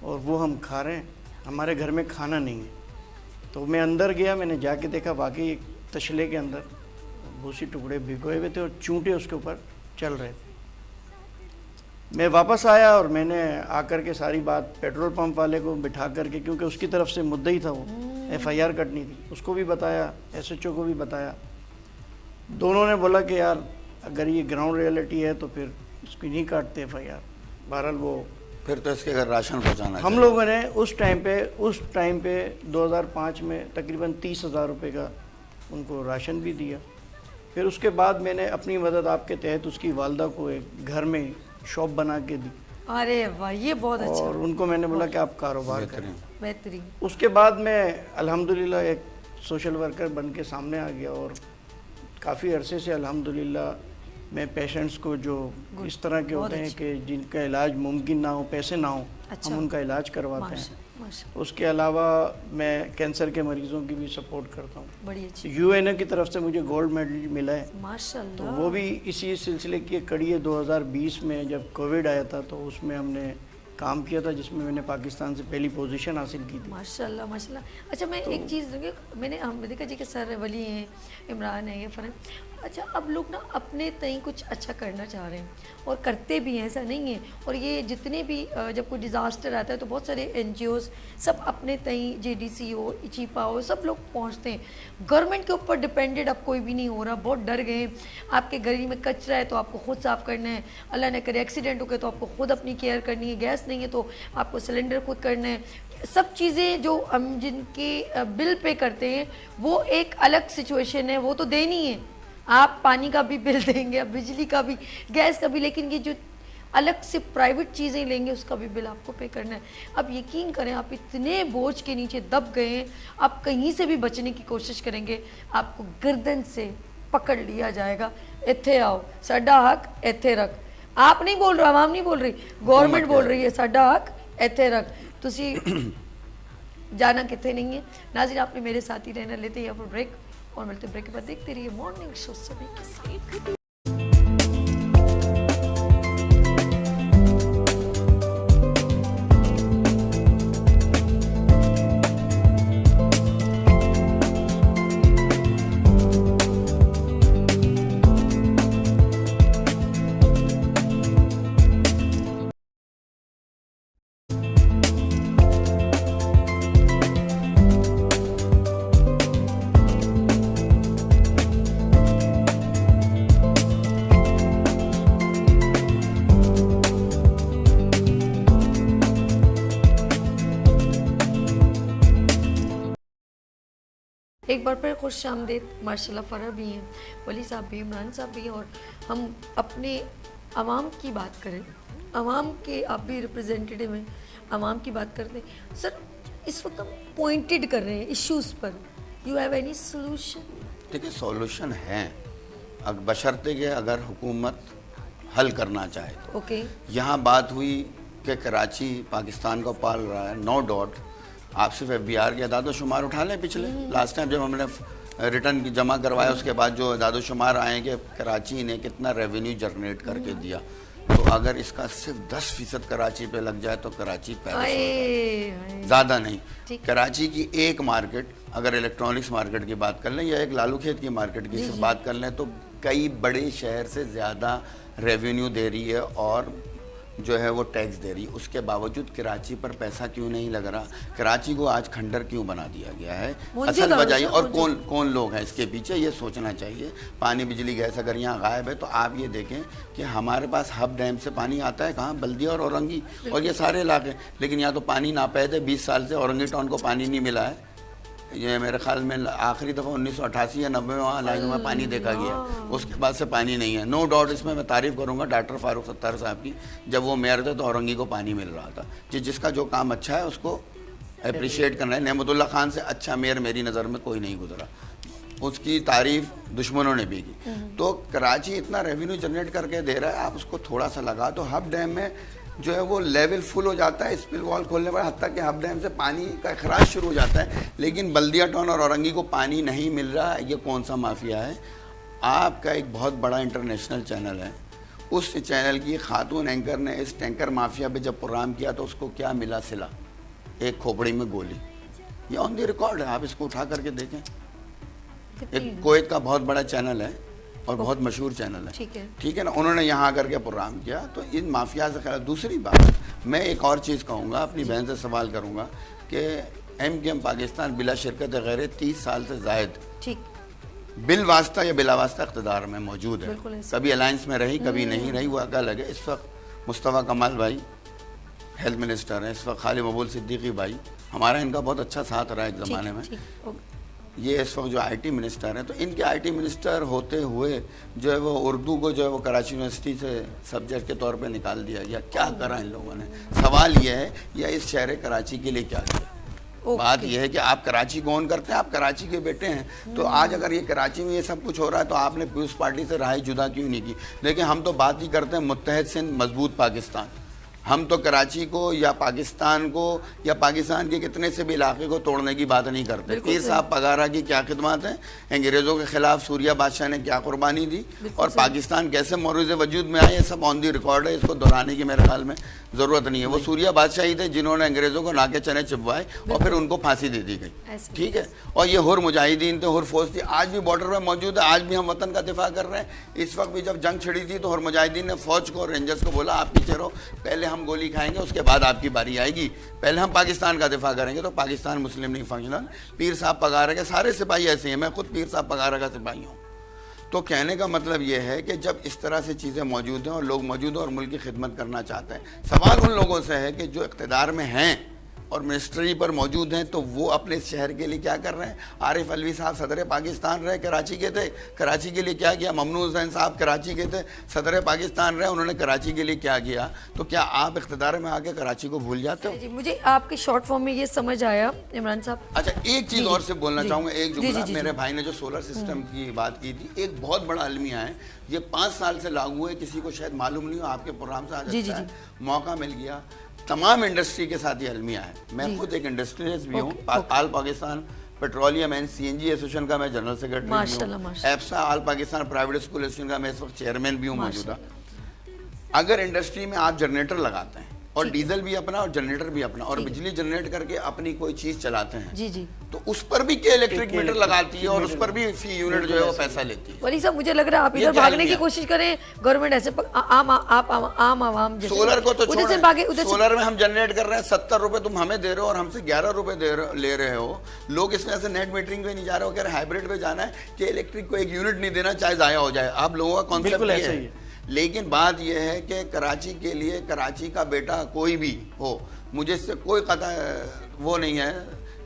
اور وہ ہم کھا رہے ہیں, ہمارے گھر میں کھانا نہیں ہے. تو میں اندر گیا, میں نے جا کے دیکھا واقعی ایک تشلے کے اندر بھوسی ٹکڑے بھگوئے ہوئے تھے اور چونٹے اس کے اوپر چل رہے تھے. میں واپس آیا اور میں نے آ کر کے ساری بات پیٹرول پمپ والے کو بٹھا کر کے, کیونکہ اس کی طرف سے مدعی تھا, وہ FIR کٹنی تھی, اس کو بھی بتایا, SHO کو بھی بتایا. دونوں نے بولا کہ یار اگر یہ گراؤنڈ ریئلٹی ہے تو پھر اس کی نہیں کاٹتے FIR. بہرحال وہ پھر تو اس کے گھر راشن پہنچانا ہم لوگوں نے اس ٹائم پہ 2005 میں تقریباً 30,000 روپے کا ان کو راشن بھی دیا. پھر اس کے بعد میں نے اپنی مدد آپ کے تحت اس کی والدہ کو ایک گھر میں شاپ بنا کے دی. ارے واہ, یہ بہت اچھا, اور ان کو میں نے بولا کہ آپ کاروبار کریں. بہترین. اس کے بعد میں الحمدللہ ایک سوشل ورکر بن کے سامنے آ گیا, اور کافی عرصے سے الحمدللہ میں پیشنٹس کو جو اس طرح کے ہوتے ہیں کہ جن کا علاج ممکن نہ ہو, پیسے نہ ہوں, ہم ان کا علاج کرواتے ہیں. اس کے علاوہ میں کینسر کے مریضوں کی بھی سپورٹ کرتا ہوں. بڑی اچھی. UNO کی طرف سے مجھے گولڈ میڈل ملا ہے, ماشاءاللہ. تو وہ بھی اسی سلسلے کی ایک کڑی ہے. 2020 میں جب کووڈ آیا تھا تو اس میں ہم نے کام کیا تھا, جس میں نے پاکستان سے پہلی پوزیشن حاصل کی تھی. ماشاءاللہ ماشاءاللہ. اچھا میں ایک چیز دوں گی, میں نے دیکھا جی کہ سر ولی ہیں, عمران ہیں, یہ فرحان. اچھا اب لوگ نا اپنے تئیں کچھ اچھا کرنا چاہ رہے ہیں اور کرتے بھی ہیں, ایسا نہیں ہے. اور یہ جتنے بھی جب کوئی ڈیزاسٹر آتا ہے تو بہت سارے NGOs سب اپنے تئیں, JDC ہو, چیپا ہو, سب لوگ پہنچتے ہیں. گورنمنٹ کے اوپر ڈپینڈڈ اب کوئی بھی نہیں ہو رہا. بہت ڈر گئے ہیں. آپ کے گلی میں کچرا ہے تو آپ کو خود صاف کرنا ہے, اللہ نہ کرے ایکسیڈنٹ ہو گئے تو آپ کو خود اپنی کیئر کرنی ہے, گیس نہیں ہے تو آپ کو سلنڈر خود کرنا ہے. سب چیزیں جو ہم جن کے بل پے کرتے ہیں وہ ایک الگ سچویشن ہے, وہ تو دینی ہے. آپ پانی کا بھی بل دیں گے, بجلی کا بھی, گیس کا بھی, لیکن یہ جو الگ سے پرائیویٹ چیزیں لیں گے اس کا بھی بل آپ کو پے کرنا ہے. اب یقین کریں آپ اتنے بوجھ کے نیچے دب گئے ہیں, آپ کہیں سے بھی بچنے کی کوشش کریں گے آپ کو گردن سے پکڑ لیا جائے گا. ایتھے آؤ, ساڈا حق ایتھے رکھ. آپ نہیں بول رہے, عوام نہیں بول رہی, گورنمنٹ بول رہی ہے ساڈا حق ایتھے رکھ. تسی جانا کتنے نہیں ہے. ناظرین آپ نے میرے ساتھ ہی رہنا, لیتے یہاں پر بریک اور ملتے بریک کے بعد دیکھتے رہیے مارننگ شو سبھی کے ساتھ. ایک بار پھر خوش آمدید. ماشاءاللہ فرح بھی ہیں, ولی صاحب بھی, عمران صاحب بھی ہیں, اور ہم اپنے عوام کی بات کریں. عوام کے آپ بھی ریپرزینٹیو ہیں, عوام کی بات کرتے ہیں. سر اس وقت ہم پوائنٹڈ کر رہے ہیں issues per, you have any solution? دیکھیے سولوشن ہیں, بشرطے کہ اگر حکومت حل کرنا چاہے. اوکے. یہاں بات ہوئی کہ کراچی پاکستان کو پال رہا ہے, نو ڈاؤٹ. آپ صرف FBR کے اعداد و شمار اٹھا لیں پچھلے لاسٹ ٹائم جب ہم نے ریٹرن جمع کروایا, اس کے بعد جو اعداد و شمار آئیں کہ کراچی نے کتنا ریونیو جنریٹ کر کے دیا, تو اگر اس کا صرف 10% کراچی پہ لگ جائے تو کراچی پیرس, زیادہ نہیں. کراچی کی ایک مارکیٹ اگر الیکٹرانکس مارکیٹ کی بات کر لیں یا ایک لالو کھیت کی مارکیٹ کی صرف بات کر لیں تو کئی بڑے شہر سے زیادہ ریونیو دے رہی ہے اور جو ہے وہ ٹیکس دے رہی. اس کے باوجود کراچی پر پیسہ کیوں نہیں لگ رہا؟ کراچی کو آج کھنڈر کیوں بنا دیا گیا ہے؟ اصل وجہ اور کون لوگ ہیں اس کے پیچھے, یہ سوچنا چاہیے. پانی بجلی گیس اگر یہاں غائب ہے تو آپ یہ دیکھیں کہ ہمارے پاس ہب ڈیم سے پانی آتا ہے کہاں, بلدیہ اور اورنگی اور یہ سارے علاقے, لیکن یہاں تو پانی ناپید ہے. 20 سال سے اورنگی ٹاؤن کو پانی نہیں ملا ہے. یہ میرے خیال میں آخری دفعہ 1988 یا 90 میں وہاں لائنوں میں پانی دیکھا گیا, اس کے بعد سے پانی نہیں ہے. نو ڈاؤٹ اس میں تعریف کروں گا ڈاکٹر فاروق ستار صاحب کی, جب وہ میئر تھے تو اورنگی کو پانی مل رہا تھا. جس کا جو کام اچھا ہے اس کو اپریشیٹ کرنا ہے. نعمت اللہ خان سے اچھا میئر میری نظر میں کوئی نہیں گزرا, اس کی تعریف دشمنوں نے بھی کی. تو کراچی اتنا ریونیو جنریٹ کر کے دے رہا ہے, آپ اس کو تھوڑا سا لگا تو ہب ڈیم میں جو ہے وہ لیول فل ہو جاتا ہے, اسپل وال کھولنے پر حتیٰ کہ ہب ڈیم سے پانی کا اخراج شروع ہو جاتا ہے. لیکن بلدیہ ٹاؤن اور اورنگی کو پانی نہیں مل رہا, یہ کون سا مافیا ہے؟ آپ کا ایک بہت بڑا انٹرنیشنل چینل ہے, اس چینل کی خاتون اینکر نے اس ٹینکر مافیا پہ جب پروگرام کیا تو اس کو کیا ملا صلہ؟ ایک کھوپڑی میں گولی. یہ آن دی ریکارڈ ہے, آپ اس کو اٹھا کر کے دیکھیں. ایک کویت کا بہت بڑا چینل ہے اور بہت مشہور چینل ہے, ٹھیک ہے نا, انہوں نے یہاں آ کر کے پروگرام کیا. تو ان مافیا سے خیال. دوسری بات میں ایک اور چیز کہوں گا, اپنی بہن سے سوال کروں گا کہ ایم کیو ایم پاکستان بلا شرکت غیر 30 سال سے زائد بالواسطہ یا بلا واسطہ اقتدار میں موجود ہے. کبھی الائنس میں رہی, کبھی نہیں رہی, وہ عقل ہے. اس وقت مصطفیٰ کمال بھائی ہیلتھ منسٹر ہیں, اس وقت خالد مقبول صدیقی بھائی, ہمارا ان کا بہت اچھا ساتھ رہا ایک زمانے میں. یہ اس وقت جو آئی ٹی منسٹر ہیں, تو ان کے آئی ٹی منسٹر ہوتے ہوئے جو ہے وہ اردو کو جو ہے وہ کراچی یونیورسٹی سے سبجیکٹ کے طور پہ نکال دیا گیا. کیا کرا ان لوگوں نے؟ سوال یہ ہے, یا اس شہر کراچی کے لیے کیا کیا؟ بات یہ ہے کہ آپ کراچی کو اون کرتے ہیں, آپ کراچی کے بیٹے ہیں. تو آج اگر یہ کراچی میں یہ سب کچھ ہو رہا ہے تو آپ نے پیپلز پارٹی سے رائے جدا کیوں نہیں کی؟ لیکن ہم تو بات ہی کرتے ہیں متحد سندھ مضبوط پاکستان. ہم تو کراچی کو یا پاکستان کو یا پاکستان کے کتنے سے بھی علاقے کو توڑنے کی بات نہیں کرتے. پیر صاحب پگارا کی کیا خدمات ہیں, انگریزوں کے خلاف سوریا بادشاہ نے کیا قربانی دی, اور پاکستان کیسے موروث وجود میں آئے, یہ سب آن دی ریکارڈ ہے. اس کو دہرانے کی میرے خیال میں ضرورت نہیں ہے. وہ سوریا بادشاہ ہی تھے جنہوں نے انگریزوں کو ناکے چنے چبوائے اور پھر ان کو پھانسی دے دی گئی, ٹھیک ہے. اور یہ ہر مجاہدین تھے, ہر فوج تھی, آج بھی بارڈر پہ موجود ہے. آج بھی ہم وطن کا دفاع کر رہے ہیں. اس وقت بھی جب جنگ چھڑی تھی تو ہر مجاہدین نے فوج کو, رینجرز کو بولا آپ پیچھے رہو, پہلے ہم گولی کھائیں گے, اس کے بعد آپ کی باری آئے گی, پہلے ہم پاکستان کا دفاع کریں گے. تو پاکستان مسلم لیگ فنکشنل, پیر صاحب پگارا کے سارے سپاہی ایسے ہیں, میں خود پیر صاحب پگارا کا سپاہی ہوں. تو کہنے کا مطلب یہ ہے کہ جب اس طرح سے چیزیں موجود ہیں اور لوگ موجود ہیں اور ملک کی خدمت کرنا چاہتے ہیں, سوال ان لوگوں سے ہے کہ جو اقتدار میں ہیں اور منسٹری پر موجود ہیں تو وہ اپنے شہر کے لیے کیا کر رہے ہیں. عارف علوی صاحب صدر پاکستان رہے, کراچی کے تھے, کراچی کے لیے کیا کیا. ممنوع حسین صاحب کراچی کے تھے, صدر پاکستان رہے, انہوں نے کراچی کے لیے کیا کیا. تو کیا آپ اقتدار میں آ کے کراچی کو بھول جاتے ہو؟ جی, مجھے آپ کے شارٹ فارم میں یہ سمجھ آیا عمران صاحب. اچھا, ایک چیز اور سے بولنا چاہوں گا, ایک جملہ. میرے بھائی نے جو سولر سسٹم کی بات کی تھی, ایک بہت بڑا المیہ ہے, یہ 5 سال سے لاگو ہے, کسی کو شاید معلوم نہیں ہو, آپ کے پروگرام سے آ جاتا ہے, موقع مل گیا. تمام انڈسٹری کے ساتھ یہ المیہ ہے. میں خود ایک انڈسٹریلسٹ بھی ہوں, all Pakistan petroleum and C N G association کا میں جنرل سیکرٹری بھی ہوں, APSA all Pakistan private school association کا میں اس وقت چیئرمین بھی ہوں موجودہ. اگر انڈسٹری میں آپ جنریٹر لگاتے ہیں اور ڈیزل بھی اپنا اور جنریٹر بھی اپنا, اور بجلی جنریٹ کر کے اپنی کوئی چیز چلاتے ہیں, تو اس پر بھی کیا الیکٹرک میٹر لگاتی ہے اور اس پر بھی فی یونٹ جو ہے وہ پیسہ لیتی ہے. ولی صاحب مجھے لگ رہا ہے آپ ادھر بھاگنے کی کوشش کریں, گورنمنٹ ایسے عام عوام جیسے. سولر کو تو چھوڑیں, سولر میں ہم جنریٹ کر رہے ہیں, 70 روپے تم ہمیں دے رہے ہو اور ہم سے 11 روپے لے رہے ہو. لوگ اس میں سے نیٹ میٹرنگ پہ نہیں جا رہے ہو, کہہ رہے ہائبریڈ پہ جانا ہے کہ الیکٹرک کو 1 یونٹ نہیں دینا چاہے ضائع ہو جائے. آپ لوگوں کا کانسیپٹ ایسا ہی ہے. لیکن بات یہ ہے کہ کراچی کے لیے, کراچی کا بیٹا کوئی بھی ہو, مجھے اس سے کوئی قطع وہ نہیں ہے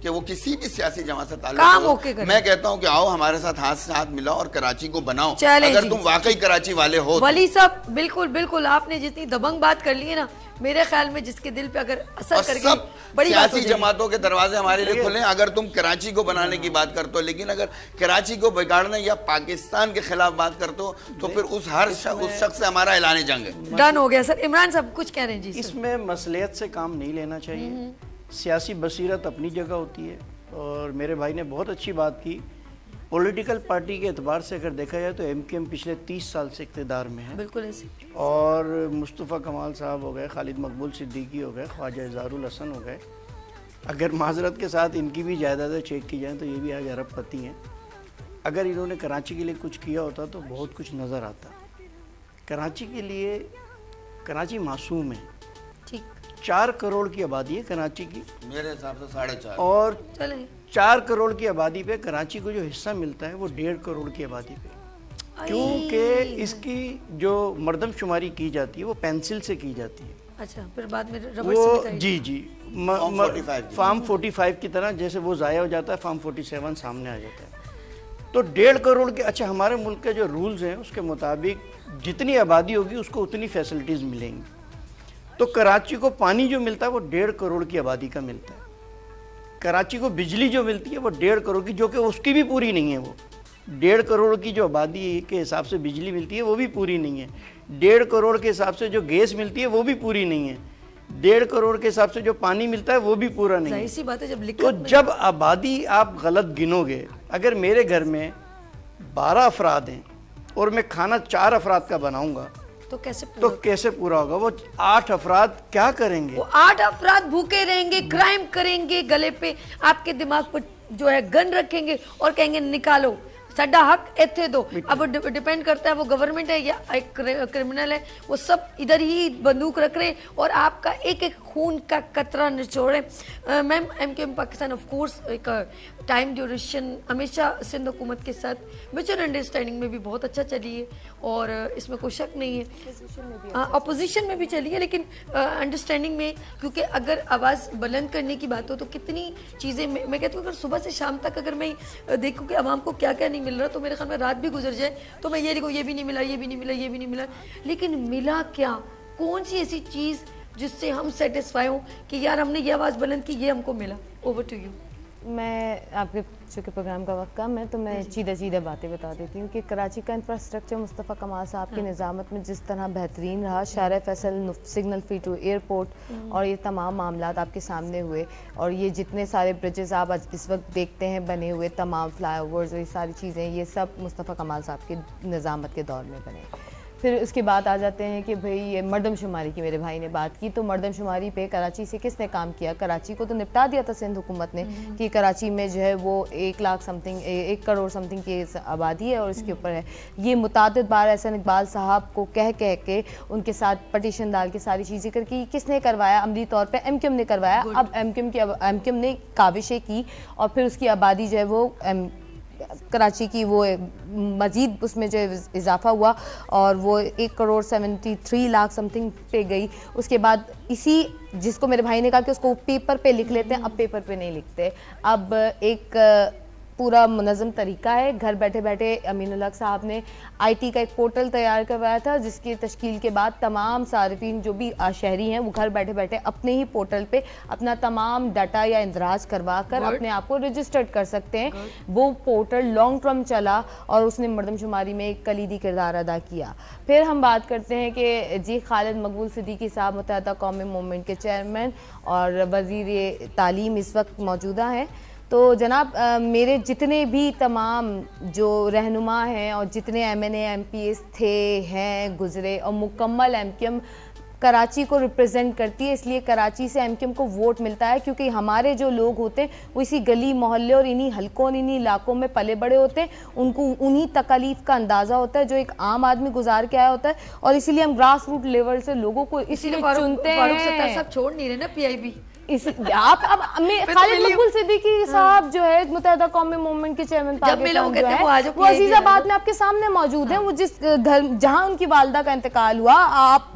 کہ وہ کسی بھی سیاسی جماعت سے تعلق ہو. میں کہتا ہوں کہ آؤ ہمارے ساتھ ہاتھ سے ہاتھ ملاؤ اور کراچی کو بناؤ, اگر تم واقعی کراچی والے ہو. ولی صاحب بالکل بالکل, آپ نے جتنی دبنگ بات کر لی ہے نا, میرے خیال میں جس کے دل پہ اگر اثر کر گئی, بڑی سیاسی جماعتوں کے دروازے ہمارے لیے کھلے ہیں اگر تم کراچی کو بنانے کی بات کرتے ہو. لیکن اگر کراچی کو بگاڑنے یا پاکستان کے خلاف بات کرتے ہو تو پھر اس شخص سے ہمارا اعلان جنگ ہے. ڈن ہو گیا. سر عمران صاحب کچھ کہہ رہے ہیں. جی, اس میں مصلحت سے کام نہیں لینا چاہیے, سیاسی بصیرت اپنی جگہ ہوتی ہے. اور میرے بھائی نے بہت اچھی بات کی. پولیٹیکل پارٹی کے اعتبار سے اگر دیکھا جائے تو ایم کیو ایم پچھلے 30 سال سے اقتدار میں ہے. بالکل ایسے. اور مصطفیٰ کمال صاحب ہو گئے, خالد مقبول صدیقی ہو گئے, خواجہ اظہار الحسن ہو گئے. اگر معذرت کے ساتھ ان کی بھی جائیدادیں چیک کی جائیں تو یہ بھی آج ارب پتی ہیں. اگر انہوں نے کراچی کے لیے کچھ کیا ہوتا تو بہت کچھ نظر آتا. کراچی کے لیے, کراچی معصوم ہے. 4 کروڑ کی آبادی ہے کراچی کی, میرے حساب سے 4.5, اور 4 کروڑ کی آبادی پہ کراچی کو جو حصہ ملتا ہے وہ 1.5 کروڑ کی آبادی پہ. کیونکہ اس کی جو مردم شماری کی جاتی ہے وہ پینسل سے کی جاتی ہے. اچھا, پھر بعد میں ربڑ وہ جی فارم 45 کی طرح جیسے وہ ضائع ہو جاتا ہے, فارم 47 سامنے آ جاتا ہے. تو 1.5 کروڑ کے, اچھا ہمارے ملک کے جو رولز ہیں اس کے مطابق جتنی آبادی ہوگی اس کو اتنی فیسلٹیز ملیں گی. تو کراچی کو پانی جو ملتا ہے وہ 1.5 کروڑ کی آبادی کا ملتا ہے. کراچی کو بجلی جو ملتی ہے وہ 1.5 کروڑ کی, جو کہ اس کی بھی پوری نہیں ہے. وہ 1.5 کروڑ کی جو آبادی کے حساب سے بجلی ملتی ہے وہ بھی پوری نہیں ہے. 1.5 کروڑ کے حساب سے جو گیس ملتی ہے وہ بھی پوری نہیں ہے. 1.5 کروڑ کے حساب سے جو پانی ملتا ہے وہ بھی پورا نہیں ہے. سی بات ہے. تو جب آبادی آپ غلط گنو گے, اگر میرے گھر میں 12 افراد ہیں اور میں کھانا 4 افراد کا بناؤں گا تو کیسے تو کیسے پورا ہوگا؟ وہ 8 افراد کیا کریں گے؟ وہ 8 افراد بھوکے رہیں گے، کرائم کریں گے، گلے پہ آپ کے دماغ پر جو ہے گن رکھیں گے اور کہیں گے نکالو سڈا حق ایتھے دو. اب ڈیپینڈ کرتا ہے وہ گورنمنٹ ہے یا ایک کرمنل ہے، وہ سب ادھر ہی بندوق رکھ رہے اور آپ کا ایک ایک خون کا قطرہ نچوڑے. Ma'am M Q M Pakistan of course ایک ٹائم ڈیوریشن ہمیشہ سندھ حکومت کے ساتھ میچور انڈرسٹینڈنگ میں بھی بہت اچھا چلی ہے اور اس میں کوئی شک نہیں ہے. اپوزیشن میں بھی چلی ہے لیکن انڈرسٹینڈنگ میں، کیونکہ اگر آواز بلند کرنے کی بات ہو تو کتنی چیزیں میں کہتی ہوں اگر صبح سے شام تک اگر میں دیکھوں کہ عوام کو کیا کیا نہیں مل رہا تو میرے خیال میں رات بھی گزر جائے تو میں یہ دیکھوں یہ بھی نہیں ملا، یہ بھی نہیں ملا، یہ بھی نہیں ملا. لیکن ملا کیا؟ کون سی ایسی چیز جس سے ہم سیٹسفائی ہوں کہ یار ہم نے یہ آواز بلند کی، یہ ہم کو ملا؟ Over to you. میں آپ کے چونکہ پروگرام کا وقت کم ہے تو میں سیدھے باتیں بتا دیتی ہوں کہ کراچی کا انفراسٹرکچر مصطفیٰ کمال صاحب کی نظامت میں جس طرح بہترین رہا، Shahrah Faisal signal free to airport اور یہ تمام معاملات آپ کے سامنے ہوئے، اور یہ جتنے سارے برجز آپ اس وقت دیکھتے ہیں بنے ہوئے، تمام فلائی اوورز، یہ ساری چیزیں، یہ سب مصطفیٰ کمال صاحب کی نظامت کے دور میں بنے. پھر اس کے بعد آ جاتے ہیں کہ بھئی یہ مردم شماری کی میرے بھائی نے بات کی، تو مردم شماری پہ کراچی سے کس نے کام کیا؟ کراچی کو تو نپٹا دیا تھا سندھ حکومت نے کہ کراچی میں جو ہے وہ 1 کروڑ سمتنگ کی آبادی ہے اور اس کے اوپر ہے. یہ متعدد بار احسن اقبال صاحب کو کہہ کے ان کے ساتھ پٹیشن ڈال کے ساری چیزیں کر کے کس نے کروایا؟ عملی طور پہ ایم کیو ایم نے کروایا. اب ایم کیو ایم نے کاوشیں کی اور پھر اس کی آبادی جو ہے وہ کراچی کی وہ مزید اس میں جو اضافہ ہوا اور وہ 1 کروڑ 73 لاکھ سمتنگ پہ گئی. اس کے بعد اسی جس کو میرے بھائی نے کہا کہ اس کو پیپر پہ لکھ لیتے ہیں، اب پیپر پہ نہیں لکھتے. اب ایک پورا منظم طریقہ ہے. گھر بیٹھے بیٹھے امین الحق صاحب نے آئی ٹی کا ایک پورٹل تیار کروایا تھا جس کی تشکیل کے بعد تمام صارفین جو بھی شہری ہیں وہ گھر بیٹھے بیٹھے اپنے ہی پورٹل پہ اپنا تمام ڈاٹا یا اندراج کروا کر اپنے آپ کو رجسٹرڈ کر سکتے ہیں. وہ پورٹل لانگ ٹرم چلا اور اس نے مردم شماری میں ایک کلیدی کردار ادا کیا. پھر ہم بات کرتے ہیں کہ جی خالد مقبول صدیقی صاحب متحدہ قومی موومنٹ کے چیئرمین اور وزیر تعلیم اس وقت موجودہ ہیں. تو جناب میرے جتنے بھی تمام جو رہنما ہیں اور جتنے M N A M P S تھے ہیں گزرے اور مکمل ایم کیو ایم کراچی کو ریپرزینٹ کرتی ہے، اس لیے کراچی سے ایم کیو ایم کو ووٹ ملتا ہے کیونکہ ہمارے جو لوگ ہوتے ہیں وہ اسی گلی محلے اور انہی حلقوں اور انہی علاقوں میں پلے بڑے ہوتے ہیں. ان کو انہی تکالیف کا اندازہ ہوتا ہے جو ایک عام آدمی گزار کے آیا ہوتا ہے اور اسی لیے ہم گراس روٹ لیول سے لوگوں کو اس لیے چنتے ہیں. فاروق ستار صاحب چھوڑ نہیں رہے نا پی آئی بی. آپ اب خالد مقبول صدیقی صاحب جو ہے متحدہ قومی موومنٹ کے چیئرمین پاکستان جو ہے وہ عزیز آباد میں آپ کے سامنے موجود ہیں. وہ جس گھر جہاں ان کی والدہ کا انتقال ہوا، آپ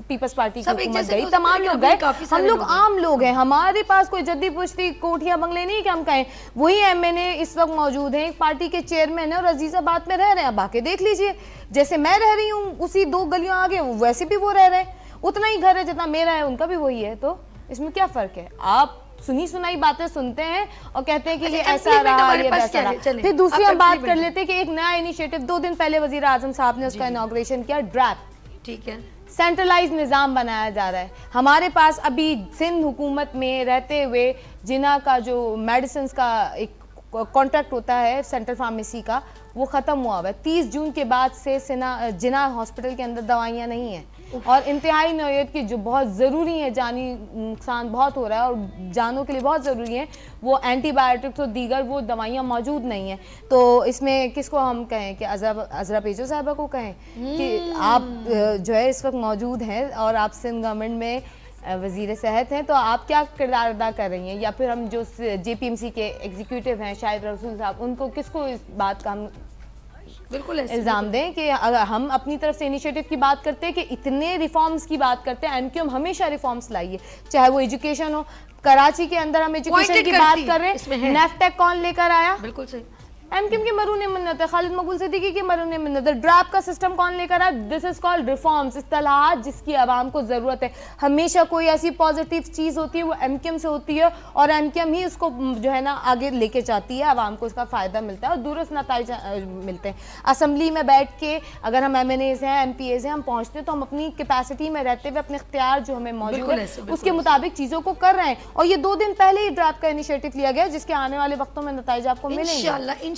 پیپلز پارٹی کی حکومت گئی، تمام لوگ گئے، ہم لوگ عام لوگ ہیں، ہمارے پاس کوئی جدی پشتی کوٹھیاں بنگلے نہیں کہ ہم کہیں. وہی ایم این اے اس وقت موجود ہیں، ایک پارٹی کے چیئرمین ہیں اور عزیز آباد میں رہ رہے ہیں. اب آ کے دیکھ لیجئے جیسے میں رہ رہی ہوں اسی 2 گلیوں آگے ویسے بھی وہ رہ رہے ہیں. اتنا ہی گھر ہے جتنا میرا ہے، ان کا بھی وہی ہے. تو اس میں کیا فرق ہے؟ آپ سنی سنائی باتیں سنتے ہیں اور کہتے ہیں کہ یہ ایسا رہا، یہ ویسا رہا. پھر دوسری ہم بات کر لیتے ہیں کہ ایک نیا انیشیٹو 2 دن پہلے وزیر اعظم صاحب نے اس کا انوگریشن کیا. ڈریپ، ٹھیک ہے، سینٹرلائز نظام بنایا جا رہا ہے. ہمارے پاس ابھی سندھ حکومت میں رہتے ہوئے جنہ کا جو میڈیسنز کا ایک کانٹریکٹ ہوتا ہے سینٹرل فارمیسی کا، وہ ختم ہوا ہے. 30 جون کے بعد سے جنہ ہاسپٹل کے اندر دوائیاں نہیں ہیں اور انتہائی نوعیت کی جو بہت ضروری ہیں، جانی نقصان بہت ہو رہا ہے اور جانوں کے لیے بہت ضروری ہیں، وہ اینٹی بایوٹکس اور دیگر وہ دوائیاں موجود نہیں ہیں. تو اس میں کس کو ہم کہیں کہ عذرا پیجو صاحبہ کو کہیں کہ آپ جو ہے اس وقت موجود ہیں اور آپ سندھ گورنمنٹ میں وزیر صحت ہیں، تو آپ کیا کردار ادا کر رہی ہیں؟ یا پھر ہم جو جے پی ایم سی کے ایگزیکٹو ہیں شاہد رسول صاحب، ان کو کس کو اس بات کا ہم بالکل الزام دیں کہ اگر ہم اپنی طرف سے انیشیٹو کی بات کرتے ہیں کہ اتنے ریفارمز کی بات کرتے ہیں، ایم کیو ایم ہمیشہ ریفارمز لائیے، چاہے وہ ایجوکیشن ہو. کراچی کے اندر ہم ایجوکیشن کی بات کر رہے ہیں، نیفٹیک کون لے کر آیا؟ بالکل صحیح. ایم کیو ایم کی مرہون منت ہے، خالد مقبول صدیقی کی مرہون منت ہے. ڈریپ کا سسٹم کون لے کر آیا؟ دس از کالڈ ریفارمز، اصطلاحات جس کی عوام کو ضرورت ہے. ہمیشہ کوئی ایسی پازیٹیو چیز ہوتی ہے وہ ایم کیو ایم سے ہوتی ہے اور ایم کیو ایم ہی اس کو جو ہے نا آگے لے کے جاتی ہے، عوام کو اس کا فائدہ ملتا ہے اور درست نتائج ملتے ہیں. اسمبلی میں بیٹھ کے اگر ہم ایم این ایز ہیں، ایم پی ایز ہیں، ہم پہنچتے ہیں تو ہم اپنی کیپیسٹی میں رہتے ہوئے اپنے اختیار جو ہمیں موجود ہے اس کے مطابق چیزوں کو کر رہے ہیں. اور یہ 2 دن پہلے ہی ڈریپ کا انیشیٹو لیا گیا جس کے آنے والے وقتوں میں نتائج آپ کو ملیں گے انشاءاللہ.